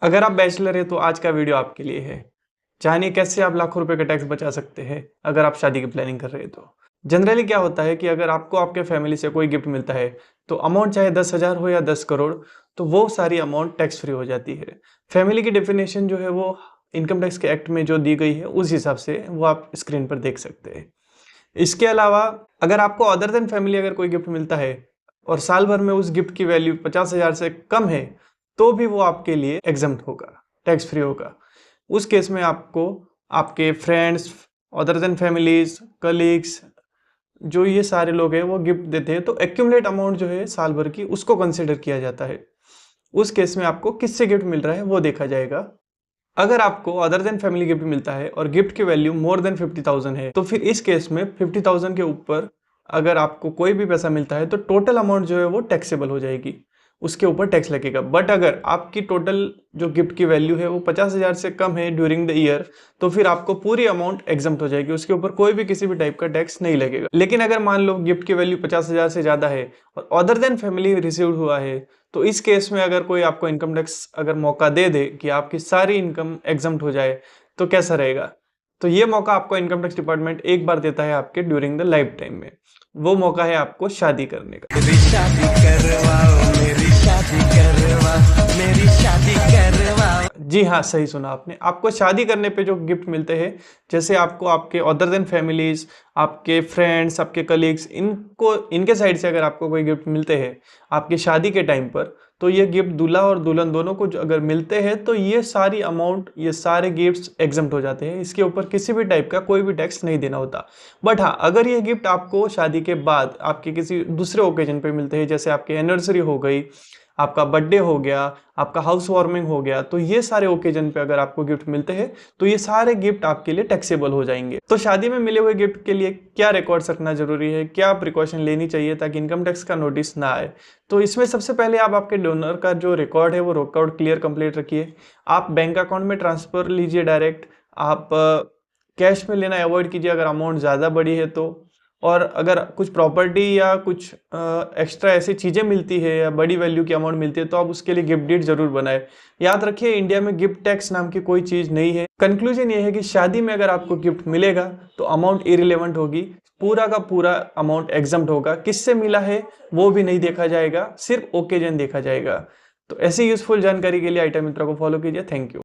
अगर आप बैचलर हैं तो आज का वीडियो आपके लिए है। जानिए कैसे आप लाखों रुपए का टैक्स बचा सकते हैं अगर आप शादी की प्लानिंग कर रहे हैं तो। जनरली क्या होता है कि अगर आपको आपके फैमिली से कोई गिफ्ट मिलता है तो अमाउंट चाहे 10,000 हो या 10 करोड़, तो वो सारी अमाउंट टैक्स फ्री हो जाती है। फैमिली की डेफिनेशन जो है वो इनकम टैक्स के एक्ट में जो दी गई है उस हिसाब से वो आप स्क्रीन पर देख सकते हैं। इसके अलावा अगर आपको अदर देन फैमिली अगर कोई गिफ्ट मिलता है और साल भर में उस गिफ्ट की वैल्यू 50,000 से कम है तो भी वो आपके लिए एग्जम्प्ट होगा, टैक्स फ्री होगा। उस केस में आपको आपके friends, other than families, colleagues, जो ये सारे लोग हैं वो गिफ्ट देते हैं तो एक्यूमुलेट अमाउंट जो है साल भर की उसको कंसिडर किया जाता है। उस केस में आपको किससे गिफ्ट मिल रहा है वो देखा जाएगा। अगर आपको अदर देन फैमिली गिफ्ट मिलता है और गिफ्ट की वैल्यू मोर देन 50,000 है तो फिर इस केस में 50,000 के ऊपर अगर आपको कोई भी पैसा मिलता है तो टोटल अमाउंट जो है वो टैक्सेबल हो जाएगी, उसके ऊपर टैक्स लगेगा। बट अगर आपकी टोटल जो गिफ्ट की वैल्यू है वो 50,000 से कम है ड्यूरिंग द ईयर तो फिर आपको पूरी अमाउंट एग्जम्प्ट हो जाएगी, उसके ऊपर कोई भी किसी भी टाइप का टैक्स नहीं लगेगा। लेकिन अगर मान लो गिफ्ट की वैल्यू 50,000 से ज्यादा है और अदर देन फैमिली रिसीव्ड हुआ है तो इस केस में अगर कोई आपको इनकम टैक्स अगर मौका दे दे कि आपकी सारी इनकम एग्जम्प्ट हो जाए तो कैसा रहेगा। तो ये मौका आपको इनकम टैक्स डिपार्टमेंट एक बार देता है आपके ड्यूरिंग द लाइफ टाइम में। वो मौका है आपको शादी करने का। मेरी शादी करवाओ, मेरी शादी करवाओ, मेरी शादी करवाओ। जी हाँ, सही सुना आपने। आपको शादी करने पे जो गिफ्ट मिलते हैं, जैसे आपको आपके अदर देन फैमिलीज, आपके फ्रेंड्स, आपके कलीग्स, इनको इनके साइड से अगर आपको कोई गिफ्ट मिलते हैं आपकी शादी के टाइम पर, तो ये गिफ्ट दूल्हा और दुल्हन दोनों को अगर मिलते हैं तो ये सारी अमाउंट, ये सारे गिफ्ट्स एग्जम्प्ट हो जाते हैं। इसके ऊपर किसी भी टाइप का कोई भी टैक्स नहीं देना होता। बट हाँ, अगर ये गिफ्ट आपको शादी के बाद आपके किसी दूसरे ओकेजन पे मिलते हैं, जैसे आपकी एनिवर्सरी हो गई, आपका बर्थडे हो गया, आपका हाउस वार्मिंग हो गया, तो ये सारे ओकेजन पे अगर आपको गिफ्ट मिलते हैं तो ये सारे गिफ्ट आपके लिए टैक्सेबल हो जाएंगे। तो शादी में मिले हुए गिफ्ट के लिए क्या रिकॉर्ड्स रखना जरूरी है, क्या प्रिकॉशन लेनी चाहिए ताकि इनकम टैक्स का नोटिस ना आए। तो इसमें सबसे पहले आप आपके डोनर का जो रिकॉर्ड है वो रिकॉर्ड क्लियर कंप्लीट रखिए। आप बैंक अकाउंट में ट्रांसफर लीजिए डायरेक्ट। आप कैश में लेना अवॉइड कीजिए अगर अमाउंट ज़्यादा बड़ी है तो। और अगर कुछ प्रॉपर्टी या कुछ एक्स्ट्रा ऐसी चीज़ें मिलती है या बड़ी वैल्यू की अमाउंट मिलती है तो आप उसके लिए गिफ्ट डीड जरूर बनाए। याद रखिए, इंडिया में गिफ्ट टैक्स नाम की कोई चीज़ नहीं है। कंक्लूजन ये है कि शादी में अगर आपको गिफ्ट मिलेगा तो अमाउंट इरिलेवेंट होगी, पूरा का पूरा अमाउंट एग्जम्प्ट होगा। किससे मिला है वो भी नहीं देखा जाएगा, सिर्फ ओकेजन देखा जाएगा। तो ऐसी यूजफुल जानकारी के लिए आईटी मित्रा को फॉलो कीजिए। Thank you.